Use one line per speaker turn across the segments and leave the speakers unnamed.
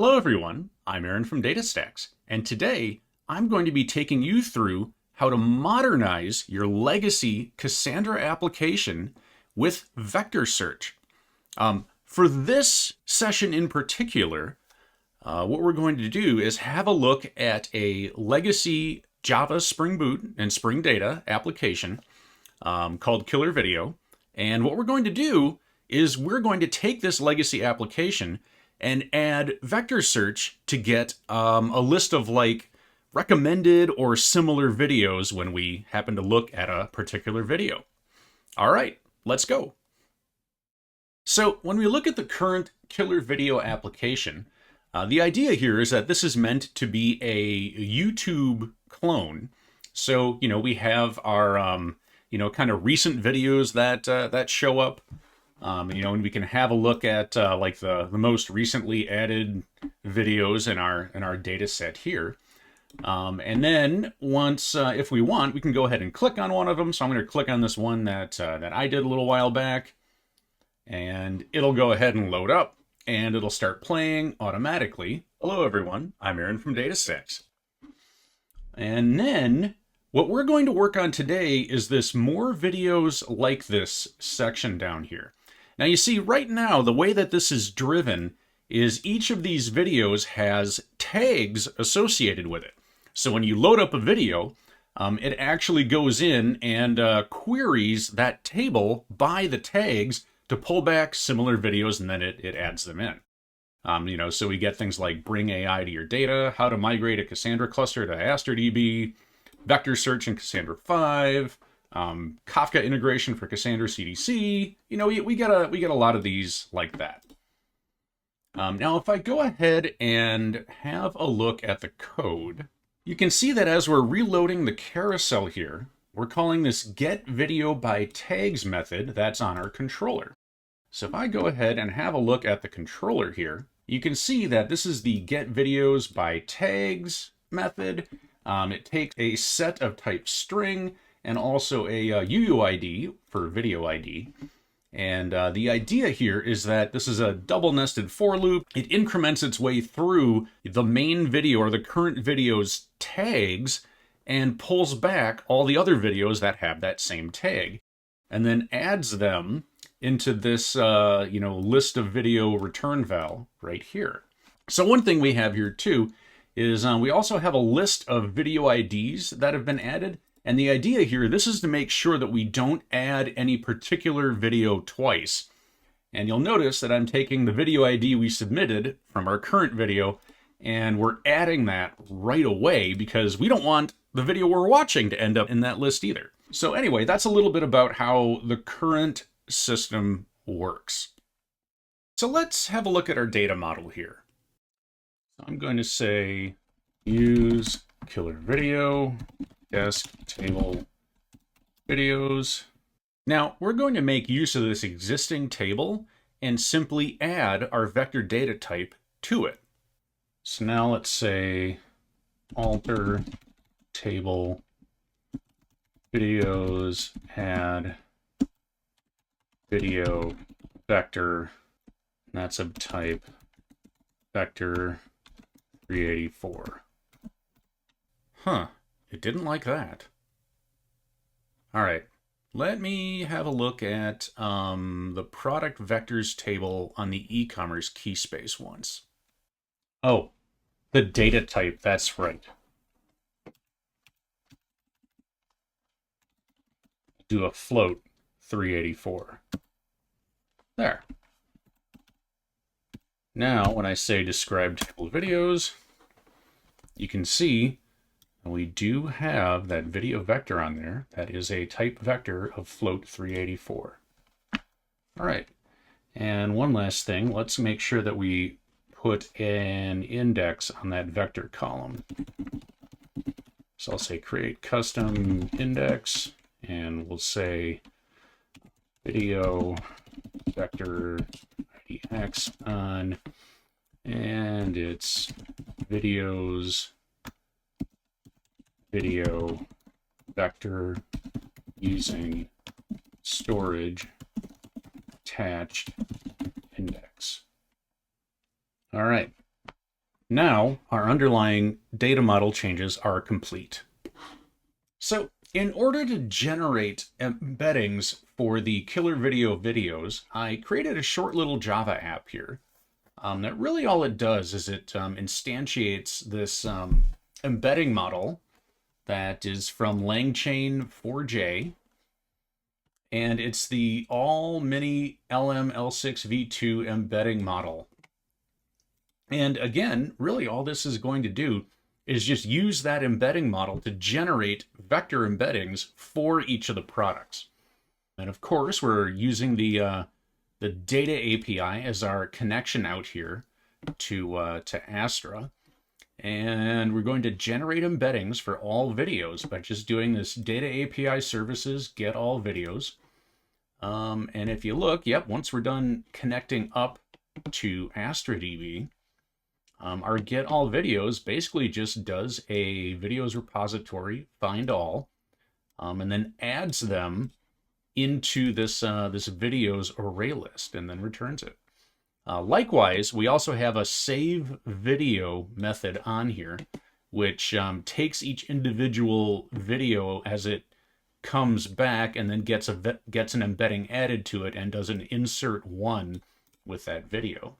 Hello everyone, I'm Aaron from DataStax, and today I'm going to be taking you through how to modernize your legacy Cassandra application with vector search. For this session in particular, what we're going to do is have a look at a legacy Java Spring Boot and Spring Data application called Killer Video. And what we're going to do is we're going to take this legacy application and add vector search to get a list of like recommended or similar videos when we happen to look at a particular video. All right, let's go. So when we look at the current Killer Video application, the idea here is that this is meant to be a YouTube clone. So, we have our, kind of recent videos that show up. And we can have a look at like the most recently added videos in our data set here. And then once, if we want, we can go ahead and click on one of them. So I'm going to click on this one that I did a little while back, and it'll go ahead and load up, and it'll start playing automatically. Hello, everyone. I'm Aaron from DataStax. And then what we're going to work on today is this more videos like this section down here. Now you see right now, the way that this is driven is each of these videos has tags associated with it. So when you load up a video, it actually goes in and queries that table by the tags to pull back similar videos, and then it adds them in. So we get things like bring AI to your data, how to migrate a Cassandra cluster to AsterDB, vector search in Cassandra 5, Kafka integration for Cassandra CDC. We get a lot of these like that. Now, if I go ahead and have a look at the code, you can see that as we're reloading the carousel here, we're calling this get video by tags method that's on our controller. So if I go ahead and have a look at the controller here, you can see that this is the get videos by tags method. It takes a set of type string and also a UUID for video ID. And the idea here is that this is a double nested for loop. It increments its way through the main video or the current video's tags and pulls back all the other videos that have that same tag, and then adds them into this list of video return val right here. So one thing we have here too is we also have a list of video IDs that have been added. And the idea here, this is to make sure that we don't add any particular video twice. And you'll notice that I'm taking the video ID we submitted from our current video, and we're adding that right away because we don't want the video we're watching to end up in that list either. So anyway, that's a little bit about how the current system works. So let's have a look at our data model here. So I'm going to say use Killer Video desk table videos. Now we're going to make use of this existing table and simply add our vector data type to it. So now let's say alter table videos, add video vector, and that's of type vector 384. Huh. It didn't like that. All right, let me have a look at the product vectors table on the e-commerce key space once. Oh, the data type, that's right. Do a float 384. There. Now, when I say describe table videos, you can see we do have that video vector on there. That is a type vector of float 384. All right. And one last thing, let's make sure that we put an index on that vector column. So I'll say create custom index, and we'll say video vector IDX on, and it's videos video vector using storage attached index. All right. Now our underlying data model changes are complete. So in order to generate embeddings for the killer video videos, I created a short little Java app here. That really all it does is it instantiates this embedding model that is from LangChain 4J, and it's the all mini LM-L6v2 embedding model. And again, really all this is going to do is just use that embedding model to generate vector embeddings for each of the products. And of course, we're using the data API as our connection out here to Astra. And we're going to generate embeddings for all videos by just doing this data API services get all videos. And if you look, yep, once we're done connecting up to AstraDB, our get all videos basically just does a videos repository find all, and then adds them into this this videos array list and then returns it. Likewise, we also have a save video method on here, which takes each individual video as it comes back and then gets an embedding added to it and does an insert one with that video.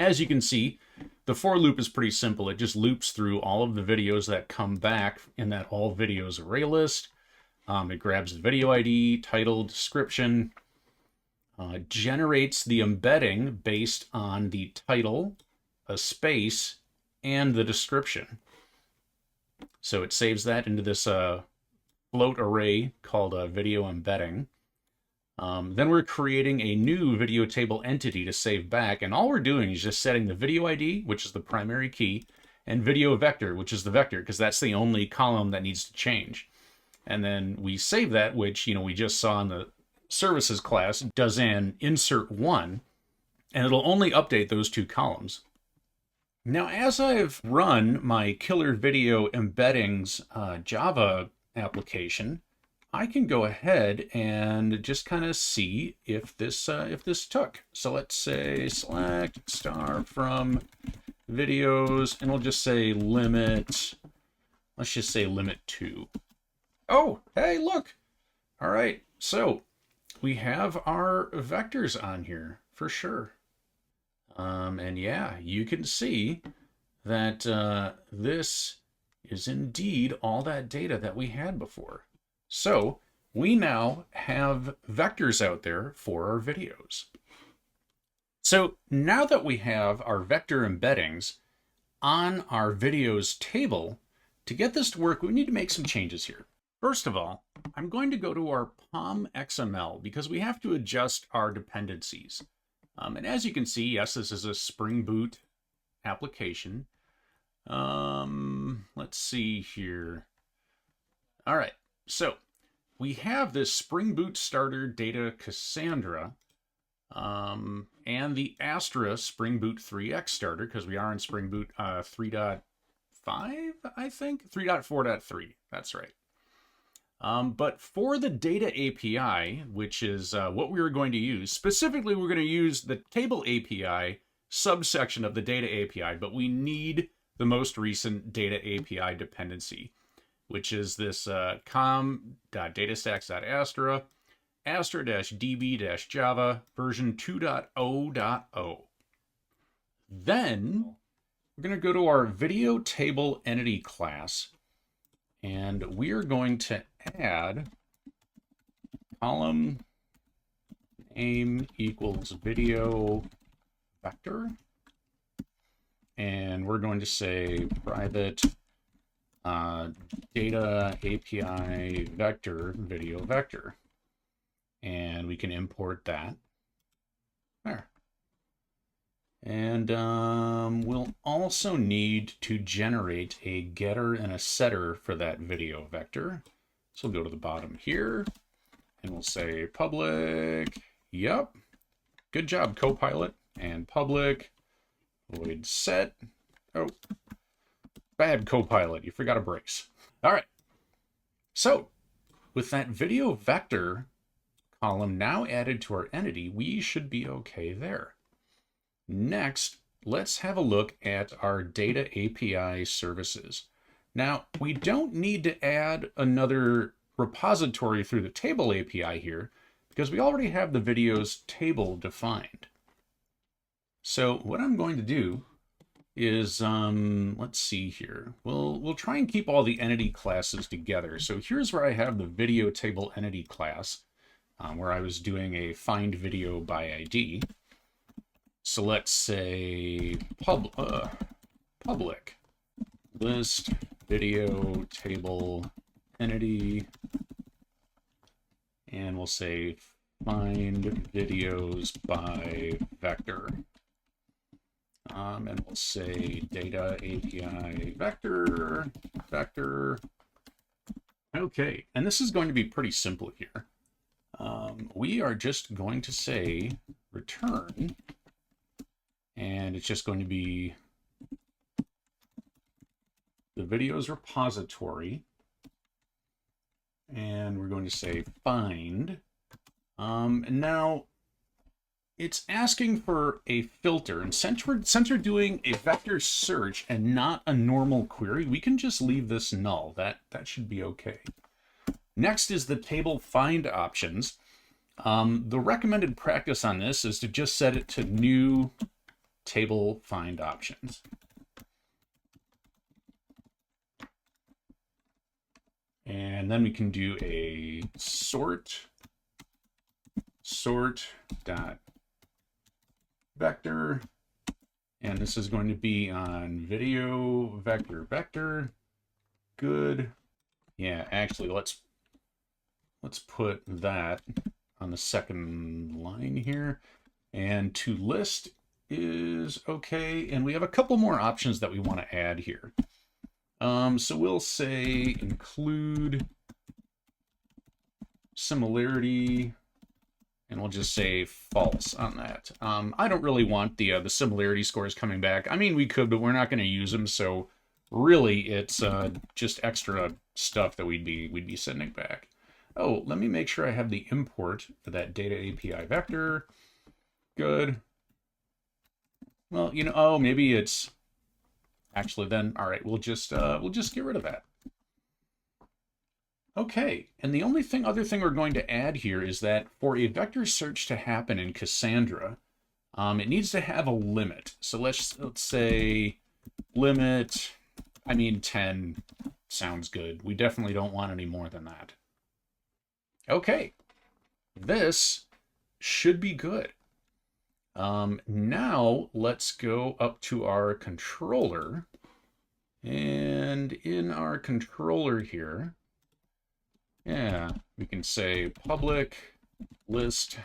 As you can see, the for loop is pretty simple. It just loops through all of the videos that come back in that all videos array list. It grabs the video ID, title, description, generates the embedding based on the title, a space, and the description. So it saves that into this float array called a video embedding. Then we're creating a new video table entity to save back, and all we're doing is just setting the video ID, which is the primary key, and video vector, which is the vector, because that's the only column that needs to change. And then we save that, which, you know, we just saw in the services class, does an insert one, and it'll only update those two columns. Now, as I've run my killer video embeddings Java application, I can go ahead and just kind of see if this took. So let's say select star from videos, and we'll just say limit. Let's just say limit 2. Oh, hey, look. All right, so we have our vectors on here for sure. And yeah, you can see that this is indeed all that data that we had before. So we now have vectors out there for our videos. So now that we have our vector embeddings on our videos table, to get this to work, we need to make some changes here. First of all, I'm going to go to our POM XML because we have to adjust our dependencies. And as you can see, yes, this is a Spring Boot application. Let's see here. All right. So we have this Spring Boot starter data Cassandra and the Astra Spring Boot 3X starter, because we are in Spring Boot 3.5, I think? 3.4.3, that's right. But for the data API, which is what we were going to use, specifically we're going to use the table API subsection of the data API, but we need the most recent data API dependency, which is this com.datastacks.astra, astra-db-java version 2.0.0. Then we're going to go to our video table entity class, and we're going to add column name equals video vector, and we're going to say private data API vector video vector, and we can import that there. And we'll also need to generate a getter and a setter for that video vector. So we'll go to the bottom here and we'll say public, yep, good job Copilot, and public void set. Oh, bad Copilot, you forgot a brace. All right, so with that video vector column now added to our entity, we should be okay there. Next, let's have a look at our data API services. Now, we don't need to add another repository through the table API here because we already have the videos table defined. So what I'm going to do is, let's see here. We'll try and keep all the entity classes together. So here's where I have the video table entity class, where I was doing a find video by ID. So let's say public list video table entity, and we'll say find videos by vector. And we'll say data API vector. Okay, and this is going to be pretty simple here. We are just going to say return, and it's just going to be the videos repository, and we're going to say find. And now it's asking for a filter, and since we're doing a vector search and not a normal query, we can just leave this null. That should be okay. Next is the table find options. The recommended practice on this is to just set it to new table find options. And then we can do a sort dot vector, and this is going to be on video vector. Good. Yeah, actually, let's put that on the second line here. And to list is okay, and we have a couple more options that we want to add here. So we'll say include similarity, and we'll just say false on that. I don't really want the similarity scores coming back. I mean, we could, but we're not going to use them. So really, it's just extra stuff that we'd be sending back. Oh, let me make sure I have the import for that data API vector. Good. Well, you know, oh, maybe it's actually then. All right, we'll just get rid of that. Okay, and the only other thing we're going to add here is that for a vector search to happen in Cassandra, it needs to have a limit. So let's say limit, I mean 10 sounds good. We definitely don't want any more than that. Okay, this should be good. Now let's go up to our controller, and in our controller here, yeah, we can say public list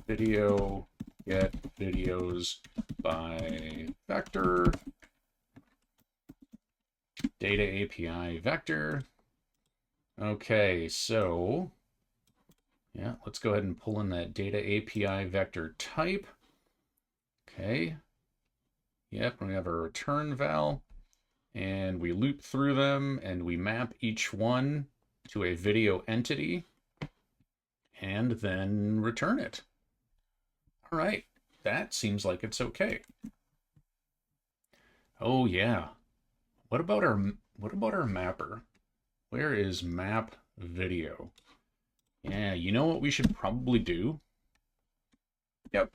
video get videos by vector, data API vector. Okay, so yeah, let's go ahead and pull in that data API vector type. Okay. Yep, we have a return val, and we loop through them, and we map each one to a video entity, and then return it. All right, that seems like it's okay. Oh yeah. What about our mapper? Where is map video? Yeah, you know what we should probably do? Yep.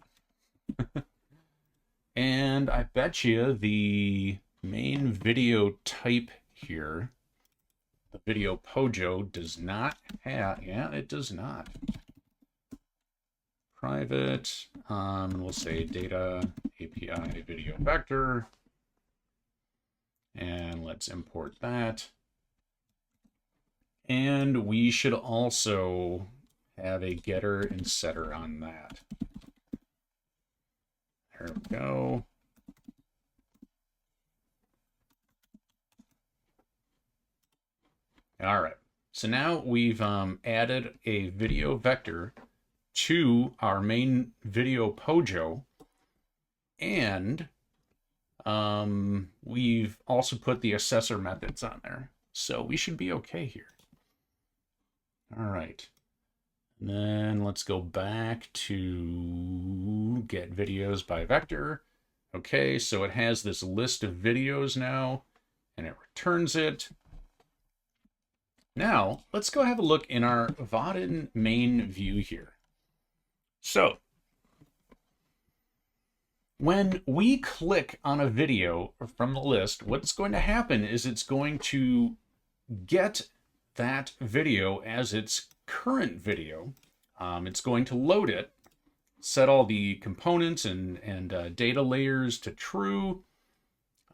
And I bet you the main video type here, the video Pojo, does not have, yeah, it does not. Private, we'll say data API video vector, and let's import that. And we should also have a getter and setter on that. There we go. All right. So now we've added a video vector to our main video Pojo, and we've also put the assessor methods on there. So we should be okay here. All right. And then let's go back to get videos by vector. Okay, so it has this list of videos now, and it returns it. Now, let's go have a look in our Vaadin main view here. So, when we click on a video from the list, what's going to happen is it's going to get that video as its current video. It's going to load it, set all the components and data layers to true,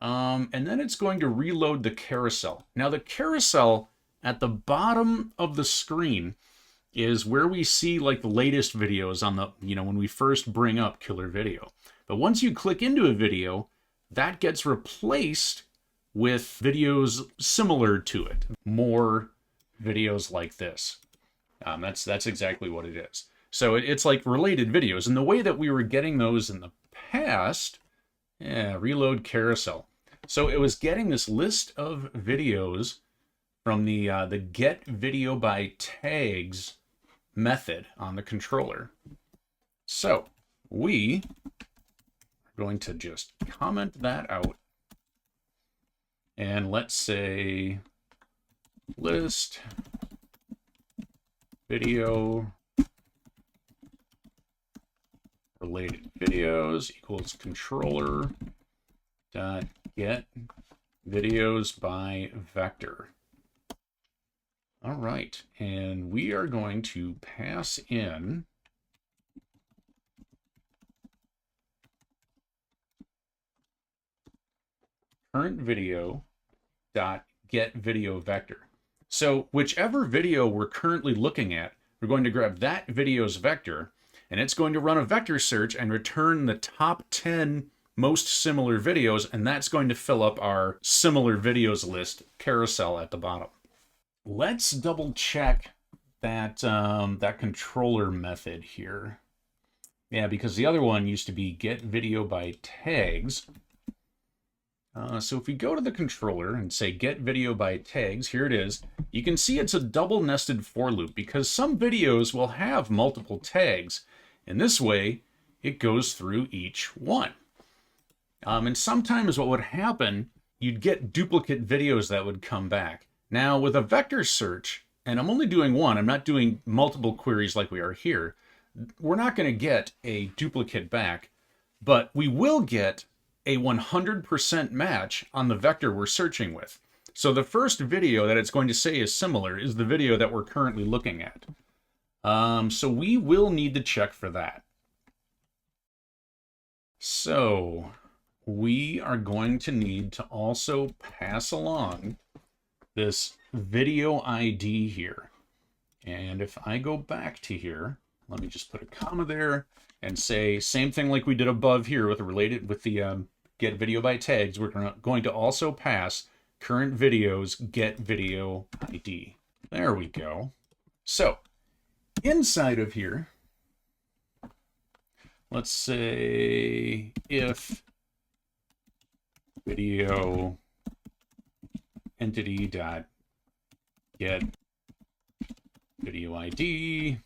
and then it's going to reload the carousel. Now the carousel at the bottom of the screen is where we see like the latest videos on the, when we first bring up Killer Video. But once you click into a video, that gets replaced with videos similar to it. More videos like this. That's exactly what it is. So it's like related videos. And the way that we were getting those in the past, reload carousel. So it was getting this list of videos from the get video by tags method on the controller. So we are going to just comment that out. And let's say list video related videos equals controller dot get videos by vector. All right, and we are going to pass in current video dot get video vector. So whichever video we're currently looking at, we're going to grab that video's vector, and it's going to run a vector search and return the top 10 most similar videos, and that's going to fill up our similar videos list carousel at the bottom. Let's double check that that controller method here. Yeah, because the other one used to be get video by tags. So if we go to the controller and say get video by tags, here it is. You can see it's a double nested for loop because some videos will have multiple tags. In this way, it goes through each one. And sometimes what would happen, you'd get duplicate videos that would come back. Now with a vector search, and I'm only doing one, I'm not doing multiple queries like we are here, we're not going to get a duplicate back, but we will get a 100% match on the vector we're searching with. So the first video that it's going to say is similar is the video that we're currently looking at. So we will need to check for that. So we are going to need to also pass along this video ID here. And if I go back to here, let me just put a comma there and say same thing like we did above here with the get video by tags. We're going to also pass current videos get video ID. There we go. So inside of here, let's say if video entity dot get video ID,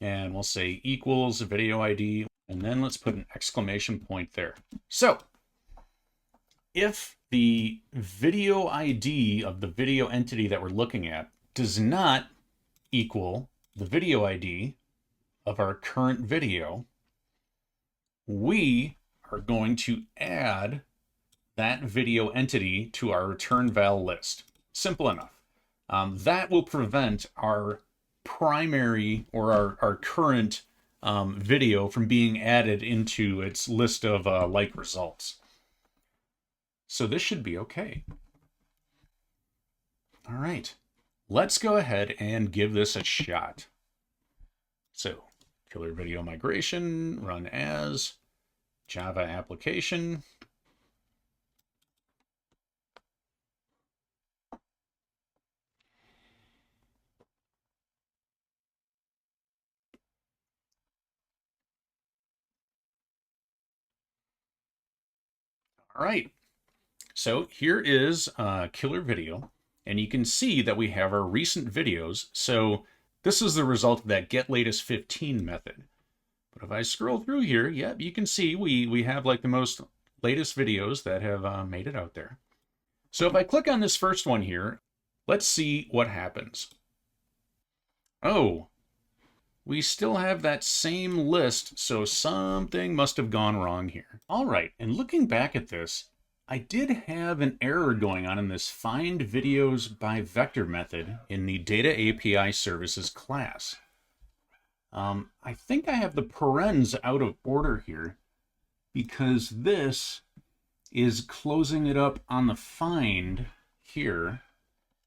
and we'll say equals video ID, and then let's put an exclamation point there. So if the video ID of the video entity that we're looking at does not equal the video ID of our current video, we are going to add that video entity to our return val list. Simple enough. That will prevent our primary or our current video from being added into its list of like results. So this should be okay. All right, let's go ahead and give this a shot. So Killer Video Migration, run as Java application. All right, so here is Killer Video, and you can see that we have our recent videos. So this is the result of that getLatest15 method. But if I scroll through here, yep, you can see we have like the most latest videos that have made it out there. So if I click on this first one here, let's see what happens. Oh, we still have that same list, so something must have gone wrong here. All right, and looking back at this, I did have an error going on in this Find Videos by Vector method in the Data API Services class. I think I have the parens out of order here because this is closing it up on the find here,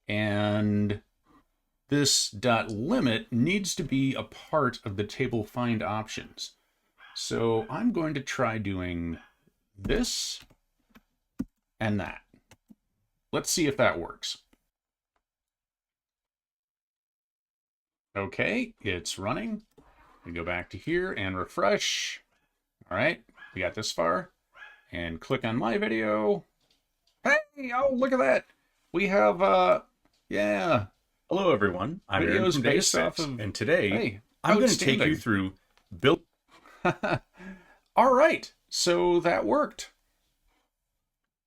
and this .limit needs to be a part of the table find options. So I'm going to try doing this and that. Let's see if that works. Okay, it's running. We go back to here and refresh. All right, we got this far. And click on my video. Hey, oh, look at that. We have, yeah. Hello, everyone. I'm Aaron from DataStacks, and today I'm going to take you through build. All right, so that worked.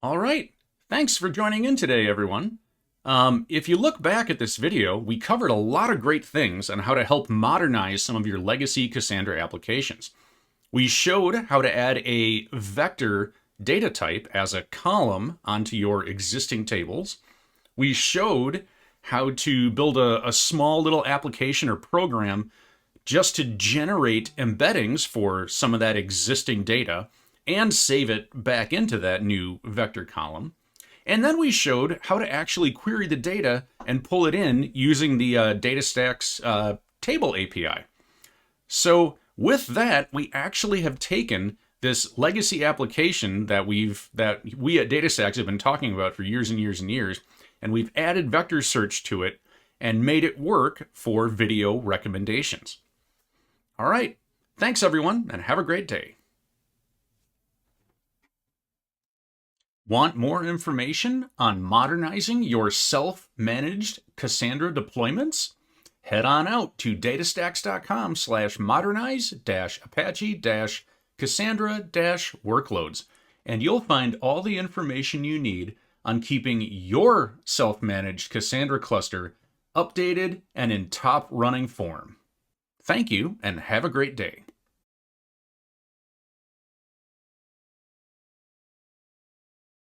All right, thanks for joining in today, everyone. If you look back at this video, we covered a lot of great things on how to help modernize some of your legacy Cassandra applications. We showed how to add a vector data type as a column onto your existing tables. We showed how to build a small little application or program just to generate embeddings for some of that existing data and save it back into that new vector column. And then we showed how to actually query the data and pull it in using the DataStacks table API. So with that, we actually have taken this legacy application that we at DataStacks have been talking about for years and years and years, and we've added vector search to it and made it work for video recommendations. All right, thanks everyone, and have a great day. Want more information on modernizing your self-managed Cassandra deployments? Head on out to datastacks.com/modernize-apache-cassandra-workloads, and you'll find all the information you need on keeping your self-managed Cassandra cluster updated and in top running form. Thank you, and have a great day.